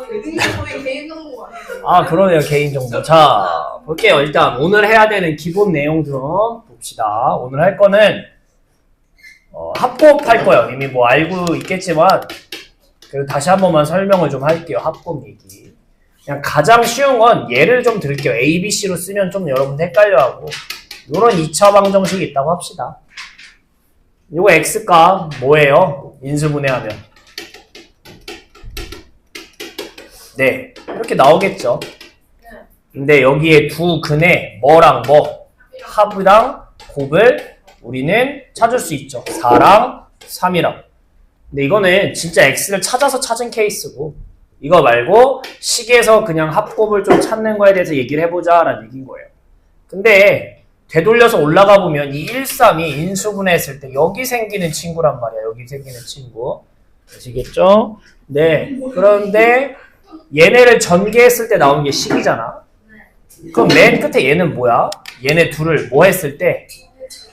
저희 개인정보 아니에요? 아, 그러네요. 개인정보. 자, 볼게요. 일단 오늘 해야 되는 기본 내용 좀 봅시다. 오늘 할 거는 합곱 할 거예요. 이미 뭐 알고 있겠지만 그리고 다시 한 번만 설명을 좀 할게요. 합곱 얘기. 그냥 가장 쉬운 건 예를 좀 들게요. A, B, C로 쓰면 좀 여러분 헷갈려하고 요런 2차 방정식이 있다고 합시다. 요거 X가 뭐예요? 인수분해하면. 네, 이렇게 나오겠죠. 근데 여기에 두 근에 뭐랑 뭐? 합이랑 곱을 우리는 찾을 수 있죠. 4랑 3이랑. 근데 이거는 진짜 X를 찾아서 찾은 케이스고 이거 말고 식에서 그냥 합곱을 좀 찾는 거에 대해서 얘기를 해보자 라는 얘기인 거예요. 근데 되돌려서 올라가 보면 이 1, 3이 인수분해했을 때 여기 생기는 친구란 말이야. 여기 생기는 친구. 아시겠죠? 네. 그런데 얘네를 전개했을 때 나오는 게 식이잖아. 그럼 맨 끝에 얘는 뭐야? 얘네 둘을 뭐 했을 때?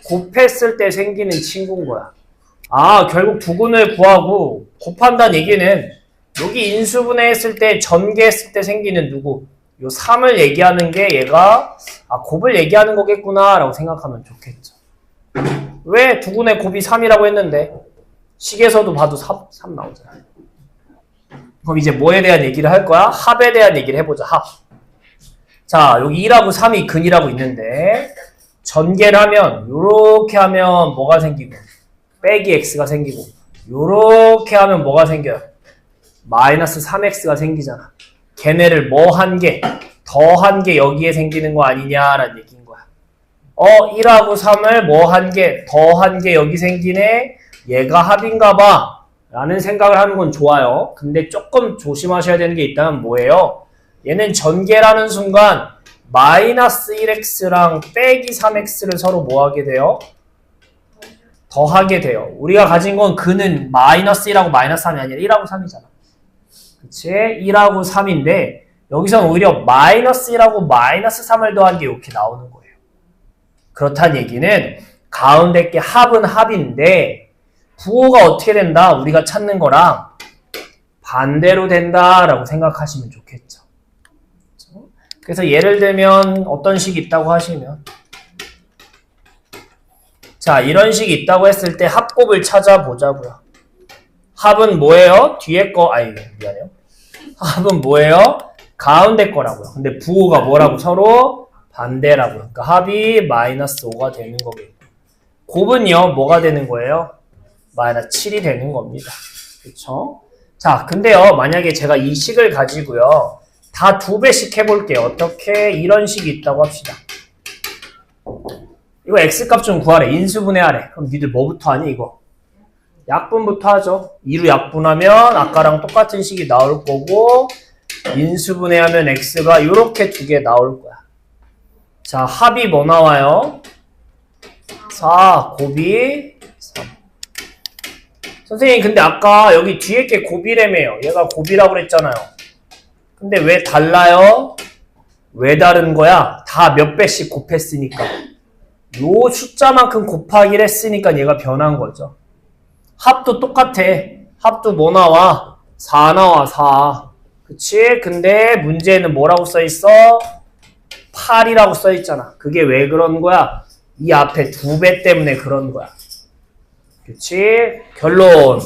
곱했을 때 생기는 친구인 거야. 아, 결국 부근을 구하고 곱한다는 얘기는 여기 인수분해했을 때 전개했을 때 생기는 누구? 요 3을 얘기하는 게 얘가 곱을 얘기하는 거겠구나 라고 생각하면 좋겠죠. 왜 두근의 곱이 3이라고 했는데 식에서도 봐도 3 나오잖아요. 그럼 이제 뭐에 대한 얘기를 할 거야? 합에 대한 얘기를 해보자. 합. 자, 여기 2라고 3이 근이라고 있는데 전개를 하면 요렇게 하면 뭐가 생기고 빼기 x가 생기고 요렇게 하면 뭐가 생겨요? 마이너스 3x가 생기잖아. 걔네를 뭐 한 개, 더 한 개 여기에 생기는 거 아니냐라는 얘기인 거야. 1하고 3을 뭐 한 개, 더 한 개 여기 생기네. 얘가 합인가 봐. 라는 생각을 하는 건 좋아요. 근데 조금 조심하셔야 되는 게 있다면 뭐예요? 얘는 전개라는 순간 마이너스 1x랑 빼기 3x를 서로 뭐 하게 돼요? 더하게 돼요. 우리가 가진 건 근은 마이너스 1하고 마이너스 3이 아니라 1하고 3이잖아. 그치? 1하고 3인데 여기서는 오히려 마이너스 1하고 마이너스 3을 더한 게 이렇게 나오는 거예요. 그렇다는 얘기는 가운데 게 합은 합인데 부호가 어떻게 된다? 우리가 찾는 거랑 반대로 된다라고 생각하시면 좋겠죠. 그래서 예를 들면 어떤 식이 있다고 하시면 자, 이런 식이 있다고 했을 때 합곱을 찾아보자고요. 합은 뭐예요? 뒤에 거, 미안해요. 합은 뭐예요? 가운데 거라고요. 근데 부호가 뭐라고? 서로 반대라고요. 그러니까 합이 마이너스 5가 되는 거겠고. 곱은요, 뭐가 되는 거예요? 마이너스 7이 되는 겁니다. 그쵸? 자, 근데요, 만약에 제가 이 식을 가지고요, 다 2배씩 해볼게요. 어떻게? 이런 식이 있다고 합시다. 이거 x값 좀 구하래. 인수분해하래. 그럼 니들 뭐부터 하니, 이거? 약분부터 하죠. 2로 약분하면 아까랑 똑같은 식이 나올 거고 인수분해하면 x가 이렇게 두 개 나올 거야. 자, 합이 뭐 나와요? 4, 곱이 3. 선생님, 근데 아까 여기 뒤에 게 곱이라며요. 얘가 곱이라고 그랬잖아요. 근데 왜 달라요? 왜 다른 거야? 다 몇 배씩 곱했으니까. 요 숫자만큼 곱하기를 했으니까 얘가 변한 거죠. 합도 똑같아. 합도 뭐 나와? 4 나와, 4. 그치? 근데 문제는 뭐라고 써있어? 8이라고 써있잖아. 그게 왜 그런 거야? 이 앞에 2배 때문에 그런 거야. 그치? 결론.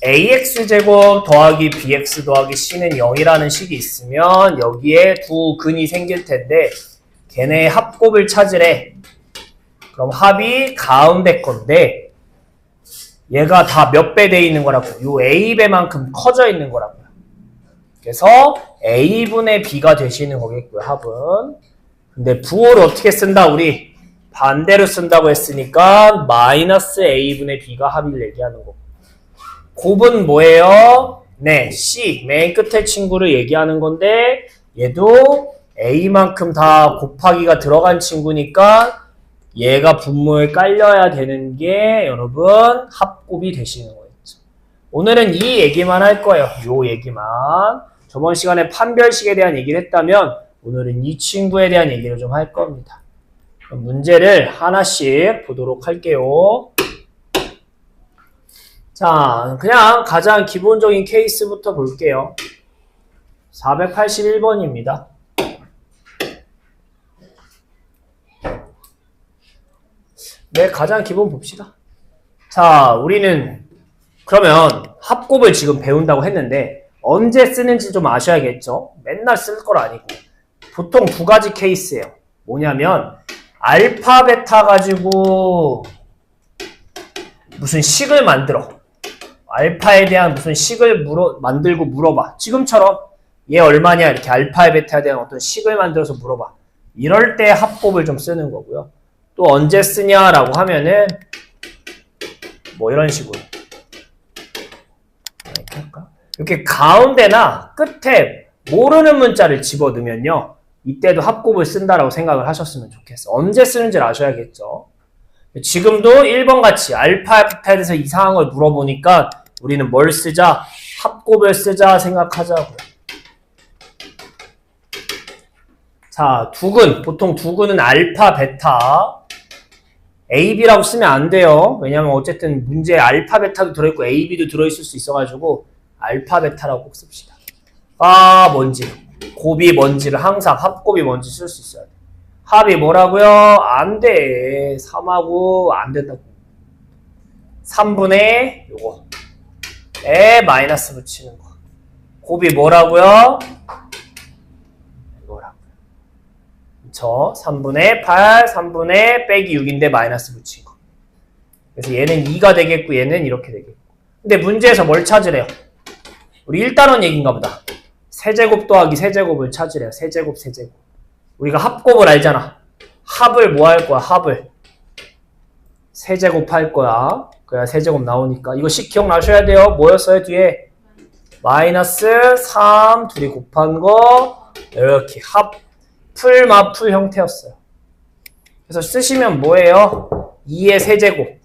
ax제곱 더하기 bx 더하기 c는 0이라는 식이 있으면 여기에 두 근이 생길 텐데 걔네의 합곱을 찾으래. 그럼 합이 가운데 건데 얘가 다 몇 배 돼 있는 거라고? 요 a배만큼 커져 있는 거라고요. 그래서 a분의 b가 되시는 거겠고요. 합은. 근데 부호를 어떻게 쓴다? 우리 반대로 쓴다고 했으니까 마이너스 a분의 b가 합을 얘기하는 거고. 곱은 뭐예요? 네, c. 맨 끝에 친구를 얘기하는 건데 얘도 a만큼 다 곱하기가 들어간 친구니까 얘가 분모에 깔려야 되는 게 여러분 합곱이 되시는 거겠죠. 오늘은 이 얘기만 할 거예요. 요 얘기만. 저번 시간에 판별식에 대한 얘기를 했다면 오늘은 이 친구에 대한 얘기를 좀 할 겁니다. 문제를 하나씩 보도록 할게요. 자, 그냥 가장 기본적인 케이스부터 볼게요. 481번입니다. 네, 가장 기본 봅시다. 자, 우리는 그러면 합곱을 지금 배운다고 했는데 언제 쓰는지 좀 아셔야겠죠? 맨날 쓸 건 아니고 보통 두 가지 케이스예요. 뭐냐면 알파, 베타 가지고 무슨 식을 만들어. 알파에 대한 무슨 식을 만들고 물어봐. 지금처럼 얘 얼마냐 이렇게 알파에 베타에 대한 어떤 식을 만들어서 물어봐. 이럴 때 합곱을 좀 쓰는 거고요. 또 언제 쓰냐라고 하면은 뭐 이런 식으로 이렇게 할까? 이렇게 가운데나 끝에 모르는 문자를 집어넣으면요. 이때도 합곱을 쓴다라고 생각을 하셨으면 좋겠어. 언제 쓰는지를 아셔야겠죠. 지금도 1번 같이 알파, 베타에 대해서 이상한 걸 물어보니까 우리는 뭘 쓰자? 합곱을 쓰자 생각하자고요. 자, 두근. 보통 두근은 알파, 베타. A, B라고 쓰면 안 돼요. 왜냐면 어쨌든 문제에 알파, 베타도 들어있고 A, B도 들어있을 수 있어가지고 알파, 베타라고 꼭 씁시다. 아, 뭔지. 곱이 뭔지를 항상 합곱이 뭔지 쓸 수 있어야 돼. 합이 뭐라고요? 안 돼. 3하고 안 된다고. 3분의 요거. 에 마이너스 붙이는 거. 곱이 뭐라고요? 이거라고요. 저 3분의 8, 3분의 빼기 6인데 마이너스 붙인 거. 그래서 얘는 2가 되겠고 얘는 이렇게 되겠고. 근데 문제에서 뭘 찾으래요? 우리 1단원 얘기인가 보다. 세제곱 더하기 세제곱을 찾으래요. 세제곱, 세제곱. 우리가 합곱을 알잖아. 합을 뭐 할 거야? 합을. 세제곱 할 거야. 그래야 세제곱 나오니까. 이거 식 기억나셔야 돼요. 뭐였어요? 뒤에 마이너스 3 둘이 곱한 거 이렇게 합 풀 마풀 형태였어요. 그래서 쓰시면 뭐예요? 2의 세제곱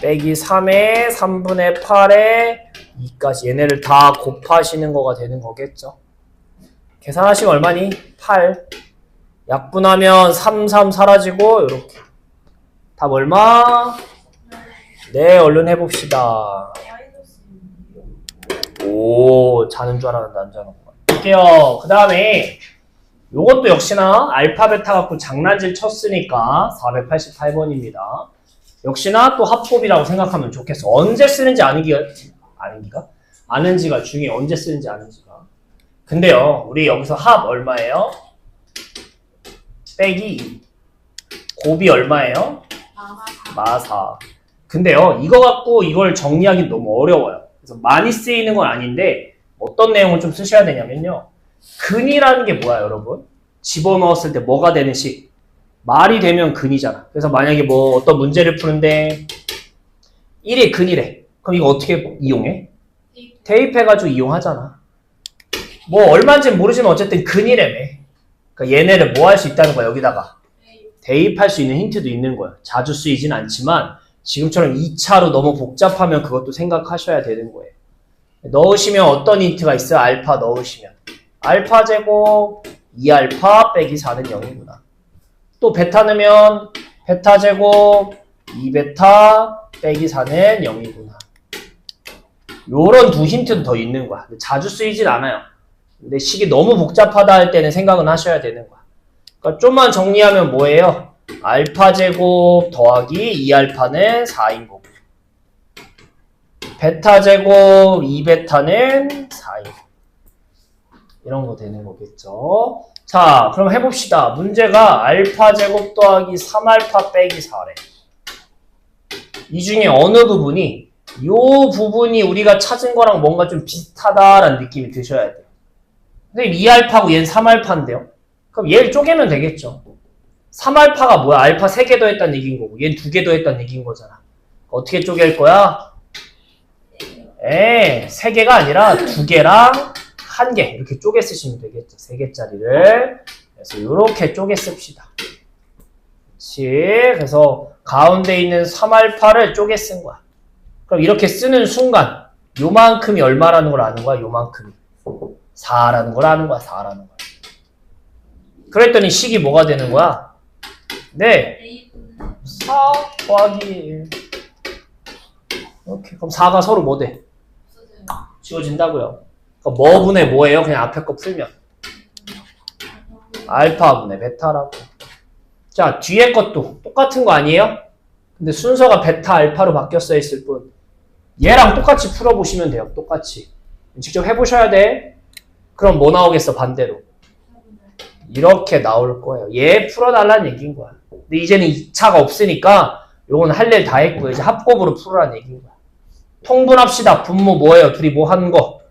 빼기 3의 3분의 8의 2까지 얘네를 다 곱하시는 거가 되는 거겠죠. 계산하시면 얼마니? 8. 약분하면 3, 3 사라지고 이렇게. 답 얼마? 네, 얼른 해봅시다. 오, 자는 줄 알았는데 안 자는 거 할게요. 그 다음에 요것도 역시나 알파, 베타 갖고 장난질 쳤으니까 488번입니다. 역시나 또 합곱이라고 생각하면 좋겠어. 언제 쓰는지 아는지가 중요해. 언제 쓰는지 아는지가. 근데요, 우리 여기서 합 얼마예요? 빼기 2. 곱이 얼마예요? 마사. 근데요, 이거 갖고 이걸 정리하기 너무 어려워요. 그래서 많이 쓰이는 건 아닌데 어떤 내용을 좀 쓰셔야 되냐면요. 근이라는 게 뭐야, 여러분? 집어넣었을 때 뭐가 되는 식? 말이 되면 근이잖아. 그래서 만약에 뭐 어떤 문제를 푸는데 1이 근이래. 그럼 이거 어떻게 이용해? 대입해가지고 이용하잖아. 뭐 얼마인지는 모르지만 어쨌든 근이래매. 그러니까 얘네를 뭐 할 수 있다는 거야, 여기다가. 대입할 수 있는 힌트도 있는 거야. 자주 쓰이진 않지만 지금처럼 2차로 너무 복잡하면 그것도 생각하셔야 되는 거예요. 넣으시면 어떤 힌트가 있어요? 알파 넣으시면. 알파 제곱 2알파 빼기 4는 0이구나. 또 베타 넣으면 베타 제곱 2베타 빼기 4는 0이구나. 요런 두 힌트도 더 있는 거야. 자주 쓰이진 않아요. 근데 식이 너무 복잡하다 할 때는 생각은 하셔야 되는 거야. 그러니까 좀만 정리하면 뭐예요? 알파 제곱 더하기 2알파는 4인 거고 베타 제곱 2베타는 4인 이런 거 되는 거겠죠. 자, 그럼 해봅시다. 문제가 알파 제곱 더하기 3알파 빼기 4래. 이 중에 어느 부분이 요 부분이 우리가 찾은 거랑 뭔가 좀 비슷하다라는 느낌이 드셔야 돼요. 선생님 2알파고 얘는 3알파인데요. 그럼 얘를 쪼개면 되겠죠. 3알파가 뭐야? 알파 3개 더했다는 얘기인 거고 얘는 2개 더했다는 얘기인 거잖아. 어떻게 쪼갤 거야? 3개가 아니라 2개랑 1개 이렇게 쪼개 쓰시면 되겠죠. 3개짜리를. 그래서 이렇게 쪼개 씁시다. 그렇지. 그래서 가운데 있는 3알파를 쪼개 쓴 거야. 그럼 이렇게 쓰는 순간 요만큼이 얼마라는 걸 아는 거야? 요만큼이 4라는 걸 아는 거야. 4라는 거야. 그랬더니 식이 뭐가 되는 거야? 네. 4 더하기 1. 이렇게. 그럼 4가 서로 뭐 돼? 지워진다고요. 그러니까 뭐 분의 뭐예요? 그냥 앞에 거 풀면. 알파 분의 베타라고. 자, 뒤에 것도 똑같은 거 아니에요? 근데 순서가 베타, 알파로 바뀌었어 있을 뿐. 얘랑 똑같이 풀어보시면 돼요. 똑같이. 직접 해보셔야 돼. 그럼 뭐 나오겠어? 반대로. 이렇게 나올 거예요. 얘 풀어달라는 얘기인 거야. 근데 이제는 2차가 없으니까 요건 할 일 다 했고요. 이제 합곱으로 풀으라는 얘기인 거야. 통분합시다. 분모 뭐예요? 둘이 뭐 한 거?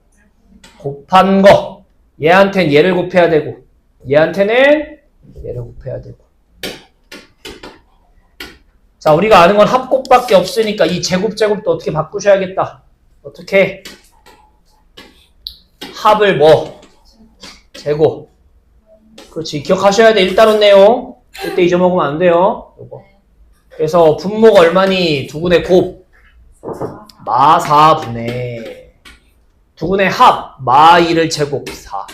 곱한 거. 얘한테는 얘를 곱해야 되고 얘한테는 얘를 곱해야 되고. 자, 우리가 아는 건 합곱밖에 없으니까 이 제곱도 어떻게 바꾸셔야겠다. 어떻게? 합을 뭐? 제곱. 그렇지. 기억하셔야 돼. 일단은 내용. 그때 잊어먹으면 안 돼요. 요거. 그래서 분모가 얼마니? 두근의 곱. 마 4분의. 두근의 합. 마 2를 제곱 4.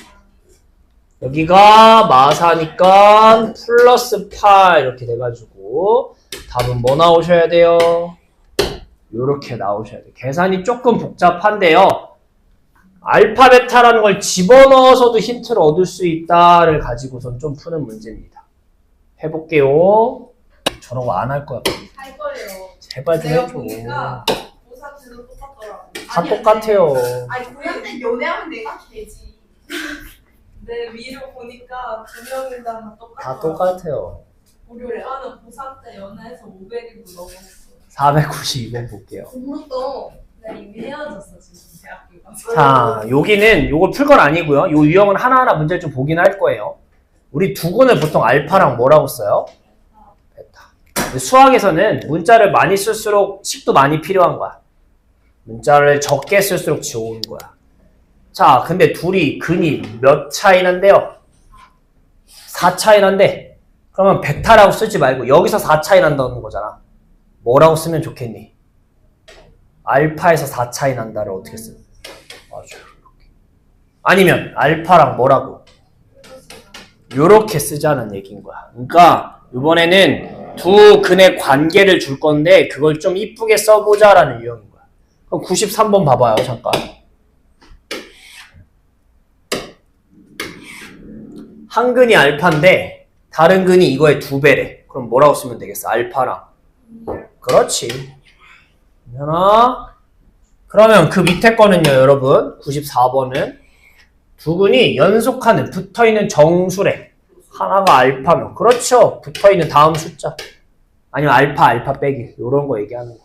여기가 마 4니까 플러스 8 이렇게 돼가지고 답은 뭐 나오셔야 돼요? 요렇게 나오셔야 돼요. 계산이 조금 복잡한데요. 알파, 베타라는 걸 집어넣어서도 힌트를 얻을 수 있다를 가지고선 좀 푸는 문제입니다. 해볼게요. 저런 거 안 할 거야. 할 거예요. 제발 좀 내가 해줘. 보니까 고사지도 똑같더라고. 다 똑같아요. 아니 고양이 연애하면 내가 되지. 내 위로 보니까 두 명이 다 똑같아. 다 똑같아요. 우리 오빠는 고3 때 연애해서 500일도 넘었어. 492번 볼게요. 그것도 나 이미 헤어졌어 지금 대학교 가서. 자, 여기는 요걸 풀 건 아니고요. 요 유형은 하나하나 문제를 좀 보긴 할 거예요. 우리 두근을 보통 알파랑 뭐라고 써요? 베타. 수학에서는 문자를 많이 쓸수록 식도 많이 필요한 거야. 문자를 적게 쓸수록 좋은 거야. 자, 근데 둘이 근이 몇 차이 난대요? 4 차이 난대. 그러면 베타라고 쓰지 말고 여기서 4 차이 난다는 거잖아. 뭐라고 쓰면 좋겠니? 알파에서 4 차이 난다를 어떻게 쓰? 맞아. 아니면 알파랑 뭐라고? 요렇게 쓰자는 얘기인 거야. 그러니까 이번에는 두 근의 관계를 줄 건데 그걸 좀 이쁘게 써보자라는 유형인 거야. 그럼 93번 봐봐요. 잠깐. 한 근이 알파인데 다른 근이 이거의 2배래. 그럼 뭐라고 쓰면 되겠어? 알파랑. 그렇지. 하나. 그러면 그 밑에 거는요, 여러분. 94번은 두 근이 연속하는 붙어있는 정수래. 하나가 알파면. 그렇죠. 붙어있는 다음 숫자. 아니면 알파 빼기. 요런 거 얘기하는 거예요.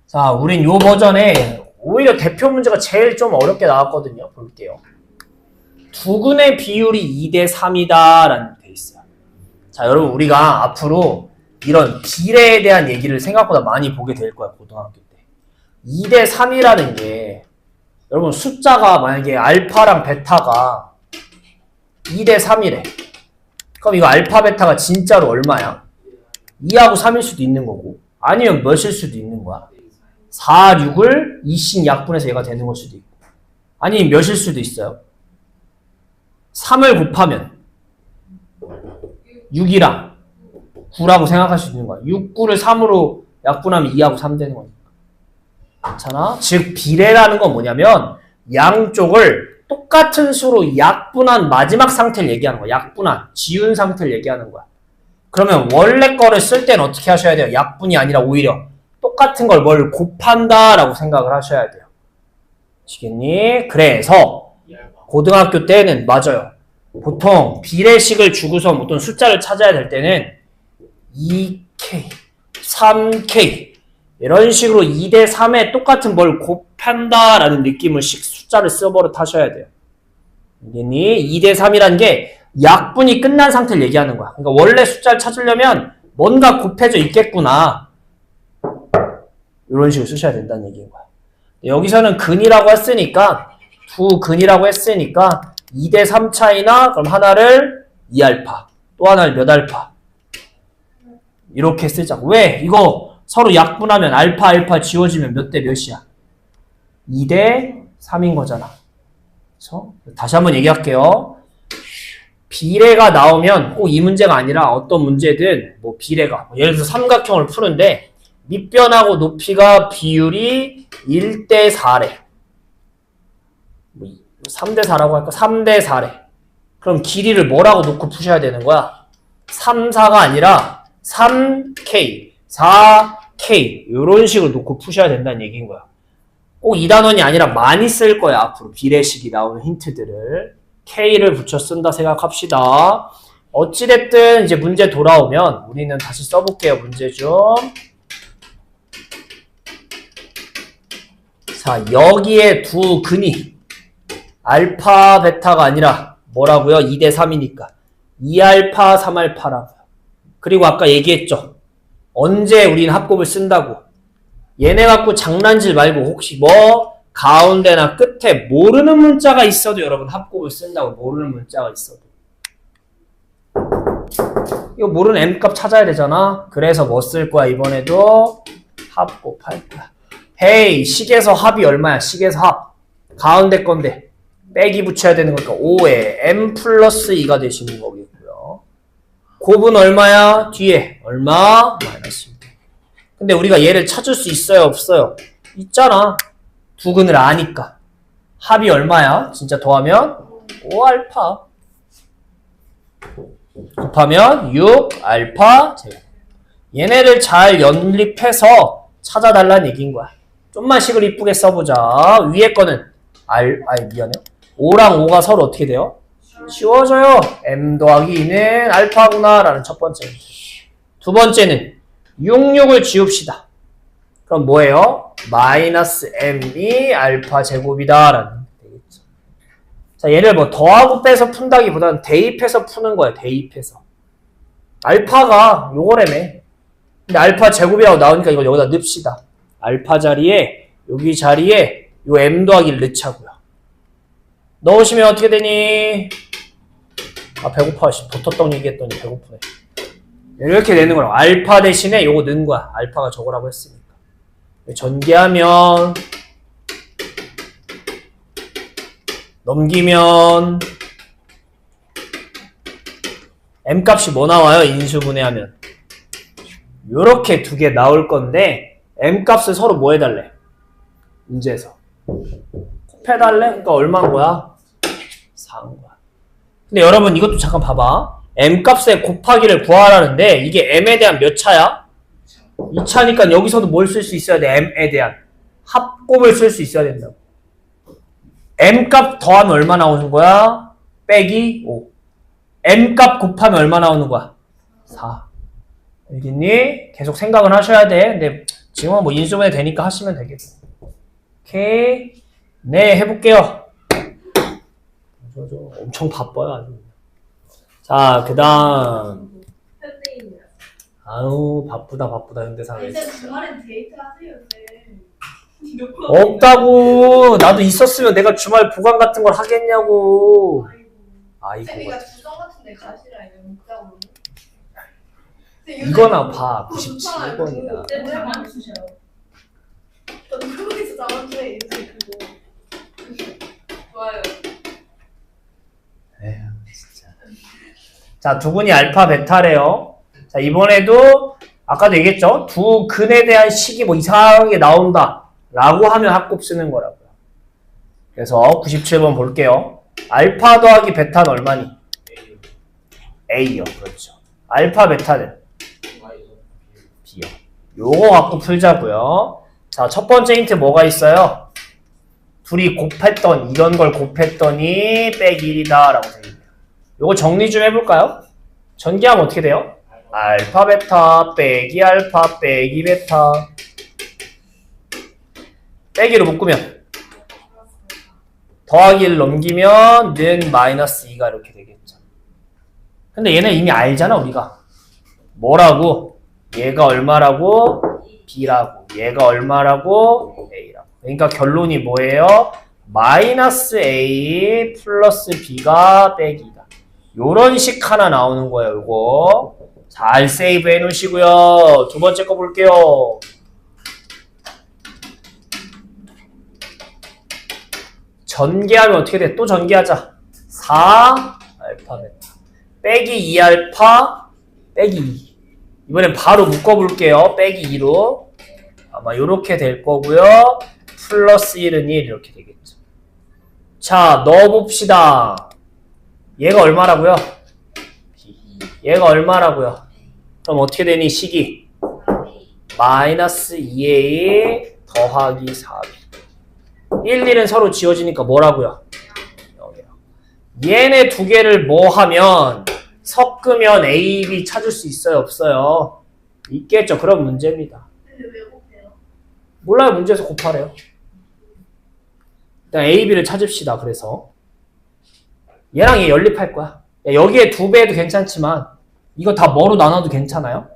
자, 우린 요 버전에 오히려 대표 문제가 제일 좀 어렵게 나왔거든요. 볼게요. 두 근의 비율이 2대 3이다 라는 게 돼 있어요. 자, 여러분 우리가 앞으로 이런 비례에 대한 얘기를 생각보다 많이 보게 될 거야. 고등학교 때. 2대 3이라는 게 여러분 숫자가 만약에 알파랑 베타가 2대 3이래. 그럼 이거 알파 베타가 진짜로 얼마야? 2하고 3일 수도 있는 거고 아니면 몇일 수도 있는 거야? 4, 6을 2씩 약분해서 얘가 되는 걸 수도 있고 아니면 몇일 수도 있어요? 3을 곱하면 6이랑 9라고 생각할 수 있는 거야. 6, 9를 3으로 약분하면 2하고 3 되는 거니까. 괜찮아? 즉 비례라는 건 뭐냐면 양쪽을 똑같은 수로 약분한 마지막 상태를 얘기하는 거야. 약분한, 지운 상태를 얘기하는 거야. 그러면 원래 거를 쓸 때는 어떻게 하셔야 돼요? 약분이 아니라 오히려 똑같은 걸 뭘 곱한다라고 생각을 하셔야 돼요. 아시겠니? 그래서 고등학교 때는 맞아요. 보통 비례식을 주고서 어떤 숫자를 찾아야 될 때는 2K, 3K 이런 식으로 2대 3에 똑같은 뭘 곱한다라는 느낌을 숫자를 써버릇 하셔야 돼요. 알겠니? 2대 3이라는 게 약분이 끝난 상태를 얘기하는 거야. 그러니까 원래 숫자를 찾으려면 뭔가 곱해져 있겠구나. 이런 식으로 쓰셔야 된다는 얘기인 거야. 여기서는 근이라고 했으니까 두 근이라고 했으니까 2대 3 차이나 그럼 하나를 2알파 또 하나를 몇 알파 이렇게 쓰자고. 왜? 이거 서로 약분하면 알파 지워지면 몇 대 몇이야? 2대 3인 거잖아. 그래서 다시 한번 얘기할게요. 비례가 나오면 꼭 이 문제가 아니라 어떤 문제든 뭐 비례가 예를 들어서 삼각형을 푸는데 밑변하고 높이가 비율이 1대 4래. 3대 4라고 할까? 3대 4래. 그럼 길이를 뭐라고 놓고 푸셔야 되는 거야? 3, 4가 아니라 3K, 4K 이런 식으로 놓고 푸셔야 된다는 얘기인 거야. 꼭 이 단원이 아니라 많이 쓸 거야. 앞으로 비례식이 나오는 힌트들을. K를 붙여 쓴다 생각합시다. 어찌됐든 이제 문제 돌아오면 우리는 다시 써볼게요. 문제 좀. 자, 여기에 두 근이 알파, 베타가 아니라 뭐라고요? 2대 3이니까 2알파, 3알파라고요. 그리고 아까 얘기했죠. 언제 우리는 합곱을 쓴다고. 얘네 갖고 장난질 말고 혹시 뭐 가운데나 끝에 모르는 문자가 있어도 여러분 합곱을 쓴다고. 모르는 문자가 있어도. 이거 모르는 m값 찾아야 되잖아. 그래서 뭐 쓸 거야? 이번에도 합곱할 거야. 헤이, 식에서 합이 얼마야? 식에서 합. 가운데 건데 빼기 붙여야 되는 거니까 5에 m 플러스 2가 되시는 거겠고요. 곱은 얼마야? 뒤에 얼마? 마이너스 2. 근데 우리가 얘를 찾을 수 있어요? 없어요? 있잖아. 두 근을 아니까. 합이 얼마야? 진짜 더하면 5알파. 곱하면 6알파 제곱. 얘네를 잘 연립해서 찾아달라는 얘기인 거야. 좀만 식을 이쁘게 써보자. 위에 거는 미안해. 5랑 5가 서로 어떻게 돼요? 지워져요. m 더하기 2는 알파구나 라는 첫 번째. 두 번째는 66을 지웁시다. 그럼 뭐예요? 마이너스 m이 알파 제곱이다 라는 되겠죠. 자, 얘를 뭐 더하고 빼서 푼다기보다는 대입해서 푸는 거야. 대입해서. 알파가 요거라며. 근데 알파 제곱이라고 나오니까 이걸 여기다 넣읍시다. 알파 자리에 여기 자리에 요 m 더하기를 넣자고요. 넣으시면 어떻게 되니? 아, 배고파. 버터떡 얘기했더니 배고프네. 이렇게 되는 거라고. 알파 대신에 요거 넣은 거야. 알파가 저거라고 했으니까. 전개하면 넘기면 m값이 뭐 나와요? 인수분해하면 요렇게 두 개 나올 건데 m값을 서로 뭐 해달래? 문제에서 곱해달래? 그러니까 얼마인 거야? 4인 거야. 근데 여러분 이것도 잠깐 봐봐. m값의 곱하기를 구하라는데 이게 m에 대한 몇 차야? 2차니까 여기서도 뭘 쓸 수 있어야 돼? m에 대한 합곱을 쓸 수 있어야 된다고. m값 더하면 얼마 나오는 거야? 빼기 5. m값 곱하면 얼마 나오는 거야? 4. 알겠니? 계속 생각을 하셔야 돼. 근데 지금은 뭐 인수분해 되니까 하시면 되겠어. 오케이. 네, 해볼게요. 저 엄청 바빠요, 아주. 자, 그 다음. 현대인이야. 아우, 바쁘다, 현대사회. 이제 주말엔 데이트 하세요, 이제. 없다고. 나도 있었으면 내가 주말 보관 같은 걸 하겠냐고. 아이고. 쌤이가 주점 같은 데 가시라, 이제 목적으로. 이거나 봐. 97번이다. 네, 뭐 많이 주셔요. 저 누구에서 나왔는데 이제 그거. 좋아요. 에휴, 진짜. 자, 두 분이 알파, 베타래요. 자, 이번에도 아까도 얘기했죠? 두 근에 대한 식이 뭐 이상하게 나온다 라고 하면 합곱 쓰는 거라고요. 그래서 97번 볼게요. 알파 더하기 베타는 얼마니? A요. 그렇죠. 알파, 베타는? B요. 요거 갖고 풀자고요. 자, 첫 번째 힌트 뭐가 있어요? 둘이 곱했던, 이런 걸 곱했더니 빼기 1이다 라고 되어있네요. 요거 정리 좀 해볼까요? 전개하면 어떻게 돼요? 알파 베타 빼기 알파 빼기 베타 빼기로 묶으면 더하기를 넘기면 는 마이너스 2가 이렇게 되겠죠. 근데 얘는 이미 알잖아 우리가. 뭐라고? 얘가 얼마라고? B라고. 얘가 얼마라고? A라고. 그러니까 결론이 뭐예요? 마이너스 A 플러스 B가 빼기 2다. 요런 식 하나 나오는 거예요. 요거 잘 세이브 해 놓으시고요. 두 번째 거 볼게요. 전개하면 어떻게 돼? 또 전개하자. 4 알파 베타 빼기 2알파 빼기 2. 이번엔 바로 묶어볼게요. 빼기 2로 아마 이렇게 될 거고요. 플러스 1은 1 이렇게 되겠죠. 자, 넣어봅시다. 얘가 얼마라고요? 얘가 얼마라고요? 그럼 어떻게 되니 식이? 마이너스 2a 더하기 4b. 1, 1은 서로 지워지니까 뭐라고요? 얘네 두 개를 뭐 하면 섞으면 a, b 찾을 수 있어요? 없어요? 있겠죠. 그런 문제입니다. 근데 왜 곱해요? 몰라요. 문제에서 곱하래요. 일단 a, b를 찾읍시다. 그래서 얘랑 얘 연립할 거야. 여기에 2배도 괜찮지만 이거 다 뭐로 나눠도 괜찮아요?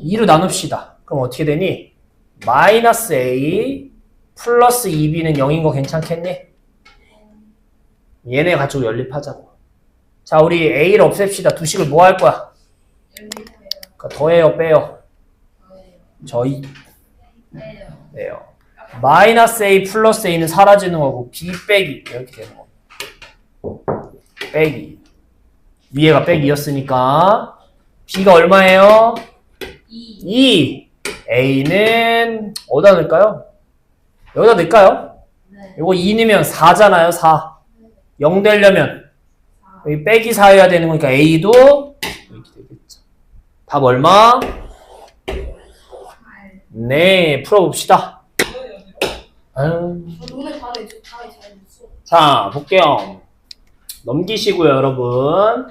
2로 나눕시다. 그럼 어떻게 되니? 마이너스 a 플러스 2b는 0인 거 괜찮겠니? 얘네 가지고 연립하자고. 자, 우리 a를 없앱시다. 두 식을 뭐 할 거야? 연립해요. 그러니까 더해요, 빼요? 저예요. 저희 네요. 네요. 마이너스 a 플러스 a는 사라지는 거고 b 빼기 이렇게 되는 거. 빼기. 위에가 빼기였으니까 b가 얼마예요? 2. a는 어디다 넣을까요? 여기다 넣을까요? 네. 이거 2 넣으면 4잖아요. 4. 0 되려면 여기 빼기 4여야 되는 거니까 a도 이렇게 되겠죠. 답 얼마? 네, 풀어봅시다. 아유. 오늘 밤에 잘했어. 자, 볼게요. 넘기시고요, 여러분.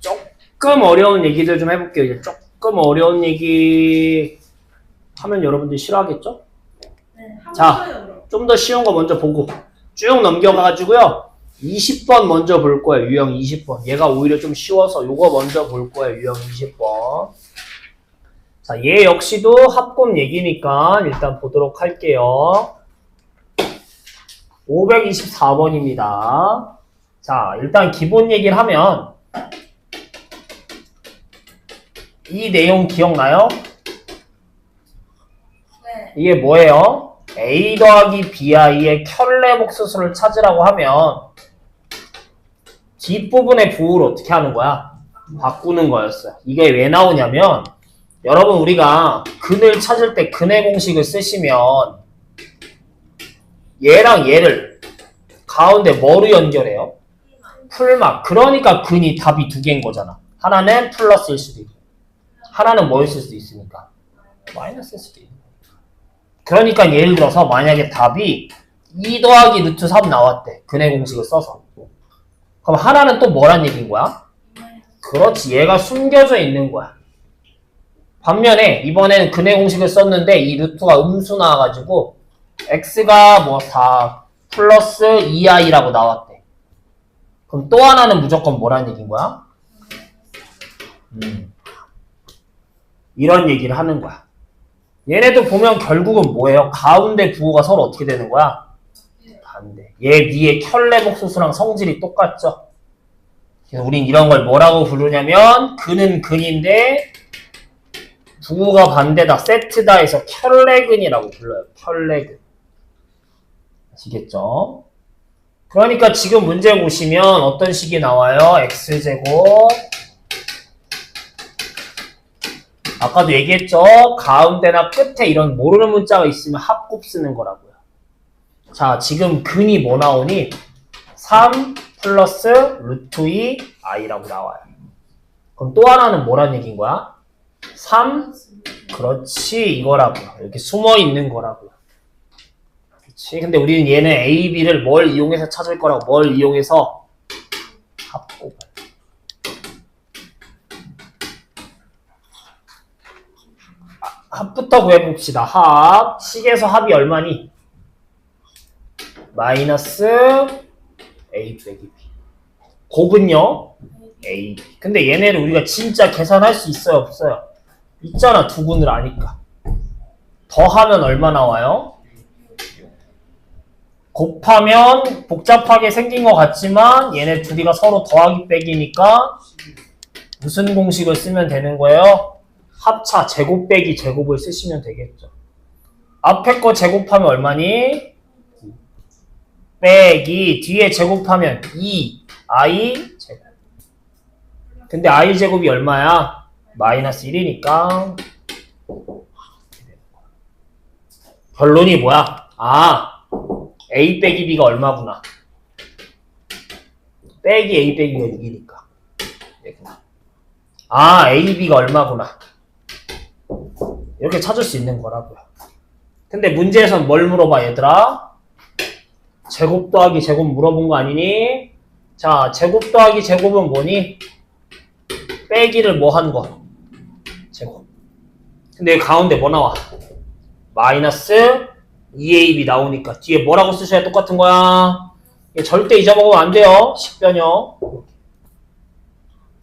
조금 어려운 얘기들 좀 해볼게요. 이제 조금 어려운 얘기 하면 여러분들이 싫어하겠죠? 네. 자, 좀 더 쉬운 거 먼저 보고 쭉 넘겨가가지고요. 20번 먼저 볼 거예요. 유형 20번. 얘가 오히려 좀 쉬워서 요거 먼저 볼 거예요. 유형 20번. 자, 얘 역시도 합곱 얘기니까 일단 보도록 할게요. 524번입니다. 자, 일단 기본 얘기를 하면 이 내용 기억나요? 네. 이게 뭐예요? a 더하기 bi의 켤레 복수수를 찾으라고 하면 뒷부분의 부호를 어떻게 하는 거야? 바꾸는 거였어요. 이게 왜 나오냐면 여러분 우리가 근을 찾을 때 근의 공식을 쓰시면 얘랑 얘를 가운데 뭐로 연결해요? 풀막. 그러니까 근이 답이 두 개인 거잖아. 하나는 플러스일 수도 있고 하나는 뭐였을 수도 있으니까 마이너스일 수도 있는 거니까. 그러니까 예를 들어서 만약에 답이 2 더하기 루트 3 나왔대. 근의 공식을 써서. 그럼 하나는 또 뭐란 얘기인 거야? 그렇지. 얘가 숨겨져 있는 거야. 반면에 이번에는 근의 공식을 썼는데 이 루트가 음수 나와가지고 x가 뭐 4 플러스 2i라고 나왔대. 그럼 또 하나는 무조건 뭐란 얘기인 거야? 이런 얘기를 하는 거야. 얘네도 보면 결국은 뭐예요? 가운데 부호가 서로 어떻게 되는 거야? 반대. 얘 위에 켤레 복수수랑 성질이 똑같죠? 그래서 우린 이런 걸 뭐라고 부르냐면 근은 근인데 부호가 반대다, 세트다 해서 켤레근이라고 불러요. 켤레근. 아시겠죠? 그러니까 지금 문제 보시면 어떤 식이 나와요? x제곱. 아까도 얘기했죠? 가운데나 끝에 이런 모르는 문자가 있으면 합곱 쓰는 거라고요. 자, 지금 근이 뭐 나오니? 3 플러스 루트 2 i라고 나와요. 그럼 또 하나는 뭐란 얘기인 거야? 3? 그렇지, 이거라고요. 이렇게 숨어 있는 거라고요. 그렇지. 근데 우리는 얘는 A, B를 뭘 이용해서 찾을 거라고, 뭘 이용해서? 합곱을. 합부터 구해봅시다. 합. 식에서 합이 얼마니? 마이너스 A 빼기 B. 곱은요? A. 근데 얘네를 우리가 진짜 계산할 수 있어요? 없어요? 있잖아. 두 군을 아니까. 더하면 얼마 나와요? 곱하면 복잡하게 생긴 것 같지만 얘네 둘이가 서로 더하기 빼기니까 무슨 공식을 쓰면 되는 거예요? 합차 제곱 빼기 제곱을 쓰시면 되겠죠. 앞에 거 제곱하면 얼마니? 빼기 뒤에 제곱하면 2i 제곱. 근데 i 제곱이 얼마야? 마이너스 1이니까 결론이 뭐야? 아, A 빼기 B가 얼마구나. 빼기 A 빼기가 6이니까. 아, A, B가 얼마구나. 이렇게 찾을 수 있는 거라고요. 근데 문제에서는 뭘 물어봐, 얘들아? 제곱 더하기 제곱 물어본 거 아니니? 자, 제곱 더하기 제곱은 뭐니? 빼기를 뭐 한 거? 제곱. 근데 여기 가운데 뭐 나와? 마이너스 2AB 나오니까 뒤에 뭐라고 쓰셔야 똑같은 거야? 절대 잊어먹으면 안 돼요. 식변형.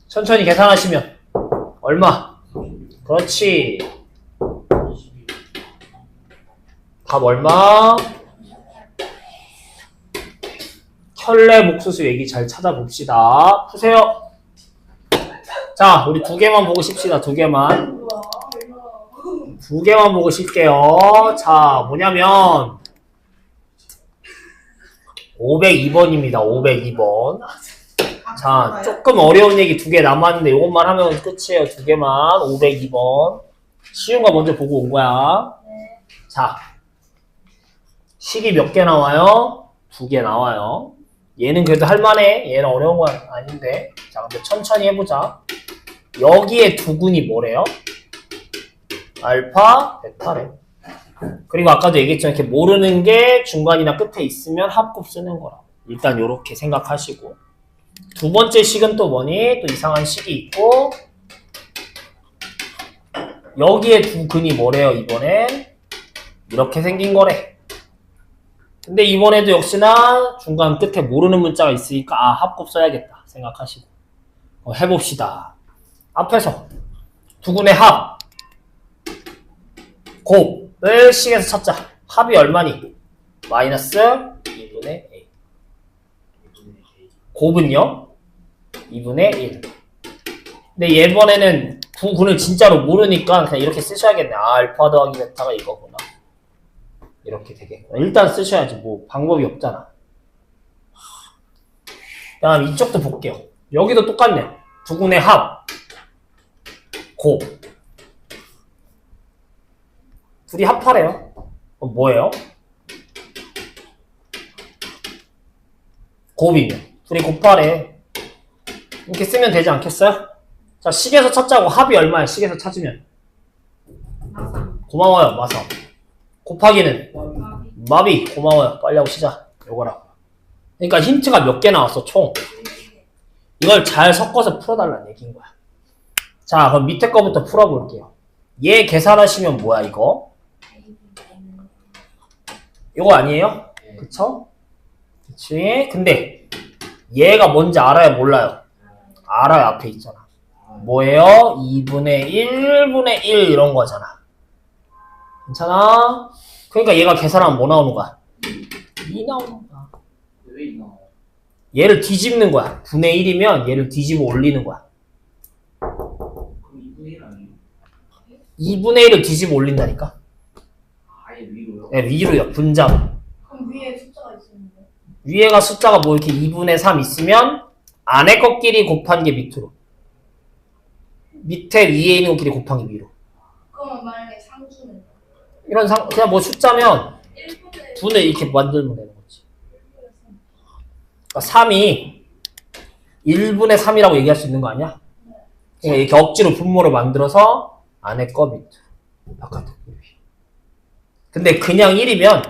천천히 계산하시면 얼마? 그렇지. 답 얼마? 켤레 목수수 얘기 잘 찾아봅시다. 푸세요. 자, 우리 두 개만 보고 쉽시다. 두 개만. 두 개만 보고 쉴게요. 자, 뭐냐면 502번입니다. 502번. 자, 조금 어려운 얘기 두 개 남았는데 이것만 하면 끝이에요. 두 개만. 502번. 쉬운 거 먼저 보고 온 거야. 자, 식이 몇 개 나와요? 두 개 나와요. 얘는 그래도 할만해. 얘는 어려운 건 아닌데. 자, 근데 천천히 해보자. 여기에 두근이 뭐래요? 알파, 베타래. 그리고 아까도 얘기했지만 이렇게 모르는 게 중간이나 끝에 있으면 합곱 쓰는 거라. 일단 요렇게 생각하시고. 두 번째 식은 또 뭐니? 또 이상한 식이 있고. 여기에 두근이 뭐래요, 이번엔? 이렇게 생긴 거래. 근데 이번에도 역시나 중간 끝에 모르는 문자가 있으니까 아, 합곱 써야겠다 생각하시고 해봅시다. 앞에서 두근의 합 곱을 식에서 찾자. 합이 얼마니? 마이너스 2분의 A. 곱은요? 2분의 1. 근데 이번에는 두근을 진짜로 모르니까 그냥 이렇게 쓰셔야겠네. 아, 알파 더하기 베타가 이거구나. 이렇게 되게. 일단 쓰셔야지. 뭐 방법이 없잖아. 다음 이쪽도 볼게요. 여기도 똑같네. 두근의 합 곱. 둘이 합하래요. 뭐예요? 곱이면 둘이 곱하래. 이렇게 쓰면 되지 않겠어요? 자, 식에서 찾자고. 합이 얼마야? 식에서 찾으면 고마워요. 마사. 곱하기는 마비. 고마워요. 빨리 하고 시작. 요거라고. 그러니까 힌트가 몇 개 나왔어 총. 이걸 잘 섞어서 풀어달라는 얘기인 거야. 자, 그럼 밑에 거부터 풀어볼게요. 얘 계산하시면 뭐야 이거? 이거 아니에요? 그쵸? 그치? 근데 얘가 뭔지 알아요? 몰라요? 알아요. 앞에 있잖아. 뭐예요? 2분의 1분의 1 이런 거잖아. 괜찮아? 그러니까 얘가 계산하면 뭐 나오는 거야? 2 나오는 거야. 왜 이나? 얘를 뒤집는 거야. 분의 1이면 얘를 뒤집어 올리는 거야. 그럼 2분의 1 아니에요? 2분의 1을 뒤집어 올린다니까? 아예 위로요? 네, 위로요. 분자로. 그럼 위에 숫자가 있었는데. 위에가 숫자가 뭐 이렇게 2분의 3 있으면 안에 것끼리 곱한 게 밑으로. 밑에 위에 있는 것끼리 곱한 게 위로. 그러면 만약에 상수는 이런 그냥 뭐 숫자면 1분의 분을 이렇게 만들면 되는 거지. 그러니까 3이 1분의 3이라고 얘기할 수 있는 거 아니야? 그러니까 이렇게 억지로 분모를 만들어서 안에 거 밑으로. 바깥에 거 위로. 근데 그냥 1이면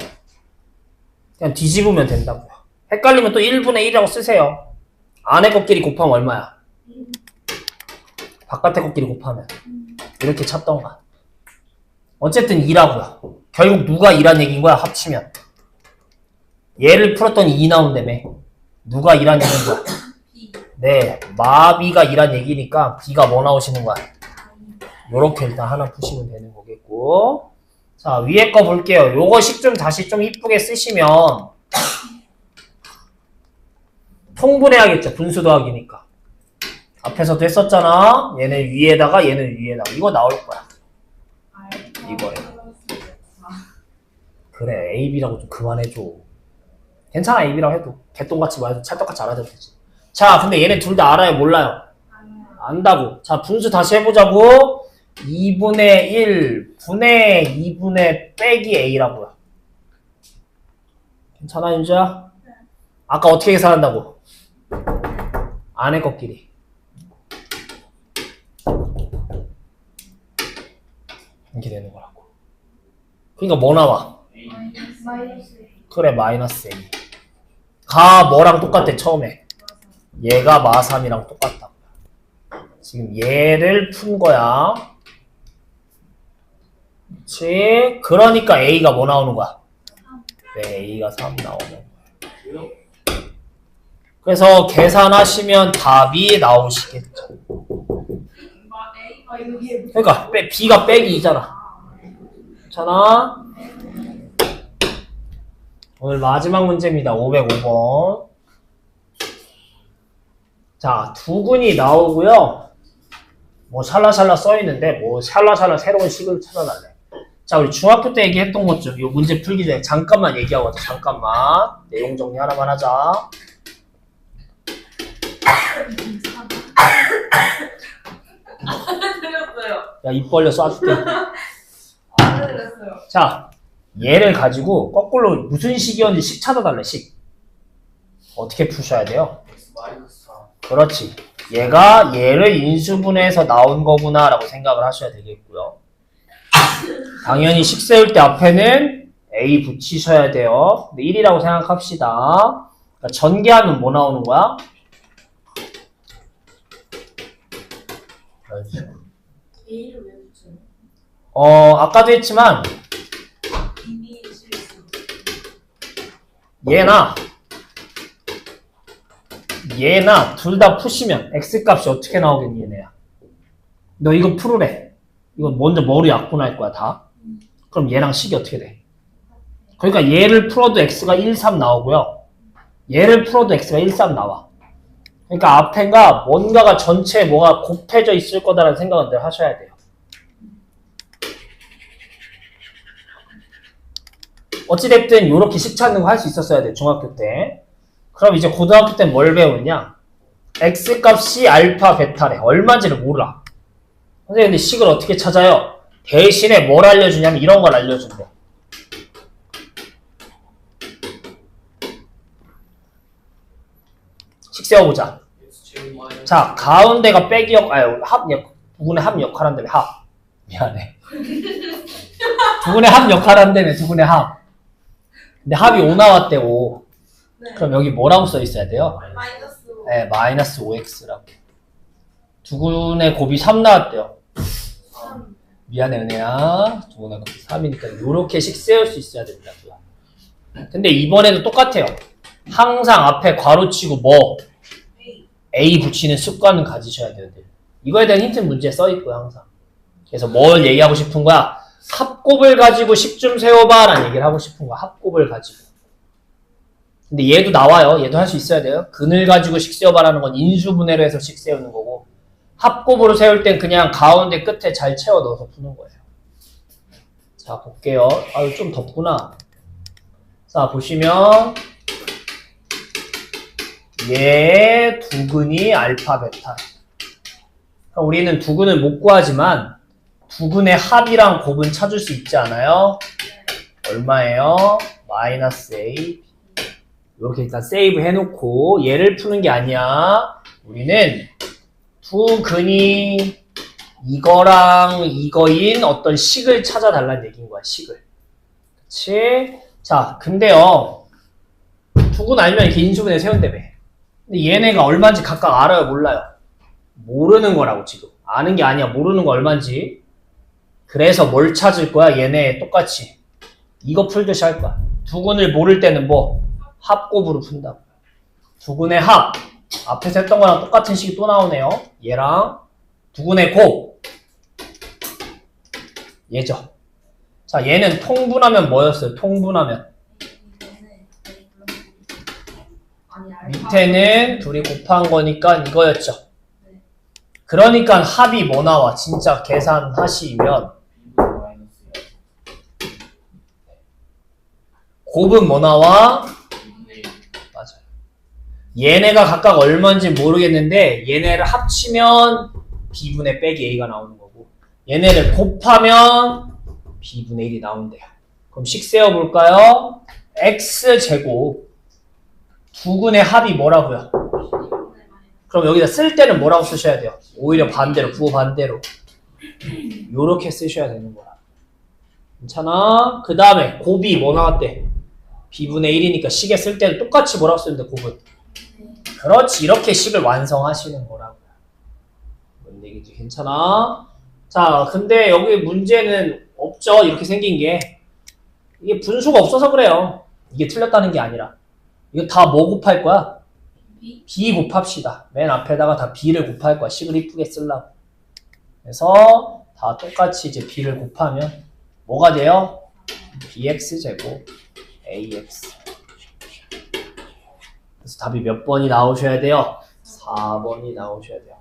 그냥 뒤집으면 된다고요. 헷갈리면 또 1분의 1이라고 쓰세요. 안에 것끼리 곱하면 얼마야? 바깥에 것끼리 곱하면 이렇게 찾던가. 어쨌든 2라고요. 결국 누가 2란 얘기인 거야? 합치면. 얘를 풀었더니 2 나온다며. 누가 2란 얘기인 거야? B. 네, 마비가 2란 얘기니까 B가 뭐 나오시는 거야? 요렇게 일단 하나 푸시면 되는 거겠고. 자, 위에 거 볼게요. 요거 식 좀 다시 좀 이쁘게 쓰시면 통분해야겠죠. 분수 더하기니까. 앞에서도 했었잖아. 얘는 위에다가 얘는 위에다가. 이거 나올 거야. 이거래. 그래, A, B라고 좀 그만해줘. 괜찮아, A, B라고 해도. 개똥같이 말해도 찰떡같이 알아들어도 되지. 자, 근데 얘네 둘 다 알아요? 몰라요? 안다고. 자, 분수 다시 해보자고. 2분의 1 분의 2분의 빼기 A라고요. 괜찮아, 윤주야? 아까 어떻게 계산한다고? 안의 것끼리. 이렇게 되는 거라고. 그러니까 뭐 나와? A. 마이너스 그래, 마이너스 A. 가 뭐랑 똑같아, 처음에. 얘가 마3이랑 똑같다. 지금 얘를 푼 거야. 그렇지? 그러니까 A가 뭐 나오는 거야? 네, A가 3 나오는 거야. 왜요? 그래서 계산하시면 답이 나오시겠죠. 아 여기에 그러니까 B가 빼기 2잖아. 괜찮아? 오늘 마지막 문제입니다. 505번. 자, 두근이 나오고요. 뭐 샬라샬라 써있는데 뭐 샬라샬라 새로운 식을 찾아달래. 자, 우리 중학교 때 얘기했던 것 좀, 이 문제 풀기 전에 잠깐만 얘기하고 하자. 잠깐만. 내용 정리 하나만 하자. 들렸어요. 야, 입 벌려 쏴줄게. 안 들렸어요. 자, 얘를 가지고 거꾸로 무슨 식이었는지 식 찾아달래, 식. 어떻게 푸셔야 돼요? X 마이너스 4. 그렇지. 얘가 얘를 인수분해해서 나온 거구나 라고 생각을 하셔야 되겠고요. 당연히 식 세울 때 앞에는 A 붙이셔야 돼요. 근데 1이라고 생각합시다. 그러니까 전개하면 뭐 나오는 거야? A를 왜 붙여요? 아까도 했지만 이미 실수. 얘나 둘 다 푸시면 X값이 어떻게 나오겠니, 얘네야? 너 이거 풀으래. 이거 먼저 머리 약분할 거야, 다. 그럼 얘랑 식이 어떻게 돼? 그러니까 얘를 풀어도 X가 1, 3 나오고요. 얘를 풀어도 X가 1, 3 나와. 그러니까 앞에가 뭔가가 전체에 뭐가 곱해져 있을 거다라는 생각은 늘 하셔야 돼요. 어찌됐든 이렇게 식 찾는 거 할 수 있었어야 돼, 중학교 때. 그럼 이제 고등학교 때 뭘 배우느냐? X값이 알파, 베타래. 얼마인지를 몰라. 선생님, 근데 식을 어떻게 찾아요? 대신에 뭘 알려주냐면 이런 걸 알려준대. 식 세워보자. X 제곱 마이너스. 자, 가운데가 빼기 두분의 합 역할한다며, 합. 미안해. 두분의 합 역할한다며, 두분의 합. 근데 합이 5 나왔대, 5. 네. 그럼 여기 뭐라고 써 있어야 돼요? 마이너스. 네, 마이너스 5x라고. 두분의 곱이 3 나왔대요. 3. 미안해, 은혜야. 두분의 곱이 3이니까 요렇게 식 세울 수 있어야 된다고요. 근데 이번에도 똑같아요. 항상 앞에 괄호치고 뭐 A. A 붙이는 습관은 가지셔야 돼요. 이거에 대한 힌트 문제에 써있고요, 항상. 그래서 뭘 얘기하고 싶은 거야? 합곱을 가지고 식 좀 세워봐 라는 얘기를 하고 싶은 거야. 합곱을 가지고. 근데 얘도 나와요. 얘도 할 수 있어야 돼요. 근을 가지고 식 세워봐라는 건 인수분해로 해서 식 세우는 거고, 합곱으로 세울 땐 그냥 가운데 끝에 잘 채워 넣어서 푸는 거예요. 자, 볼게요. 아유, 좀 덥구나. 자, 보시면 얘 두근이 알파, 베타. 그럼 우리는 두근을 못 구하지만 두근의 합이랑 곱은 찾을 수 있지 않아요? 얼마예요? 마이너스 A. 이렇게 일단 세이브 해놓고 얘를 푸는 게 아니야. 우리는 두근이 이거랑 이거인 어떤 식을 찾아달라는 얘기인 거야. 식을. 그치? 자, 근데요. 두근 알면 이렇게 인수분해 세운다며. 근데 얘네가 얼마인지 각각 알아요? 몰라요? 모르는 거라고 지금. 아는 게 아니야. 모르는 거 얼마인지. 그래서 뭘 찾을 거야? 얘네 똑같이. 이거 풀듯이 할 거야. 두근을 모를 때는 뭐? 합곱으로 푼다고. 두근의 합. 앞에서 했던 거랑 똑같은 식이 또 나오네요. 얘랑 두근의 곱. 얘죠. 자, 얘는 통분하면 뭐였어요? 통분하면. 아니, 알파. 밑에는 둘이 곱한 거니까 이거였죠. 그러니까 합이 뭐 나와? 진짜 계산하시면 B분의 마이너스요. 곱은 뭐 나와? B분의 1. 맞아요. 얘네가 각각 얼마인지 모르겠는데 얘네를 합치면 B분의 빼기 A가 나오는 거고 얘네를 곱하면 B분의 1이 나온대요. 그럼 식 세워볼까요? x제곱 두 근의 합이 뭐라고요? 그럼 여기다 쓸 때는 뭐라고 쓰셔야 돼요? 오히려 반대로, 부호 반대로. 요렇게 쓰셔야 되는 거야. 괜찮아? 그 다음에 곱이 뭐 나왔대? b분의 1이니까 식에 쓸 때는 똑같이 뭐라고 쓰는데 곱은? 그렇지. 이렇게 식을 완성하시는 거라고요. 뭔 얘기지? 괜찮아? 자, 근데 여기 문제는 없죠? 이렇게 생긴 게. 이게 분수가 없어서 그래요. 이게 틀렸다는 게 아니라. 이거 다 뭐 곱할 거야? b 곱합시다. 맨 앞에다가 다 b를 곱할 거야. 식을 이쁘게 쓰려고. 그래서 다 똑같이 이제 b를 곱하면 뭐가 돼요? bx제곱 ax. 그래서 답이 몇 번이 나오셔야 돼요? 4번이 나오셔야 돼요.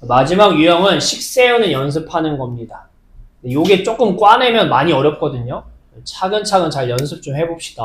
마지막 유형은 식 세우는 연습하는 겁니다. 요게 조금 꽈내면 많이 어렵거든요. 차근차근 잘 연습 좀 해봅시다.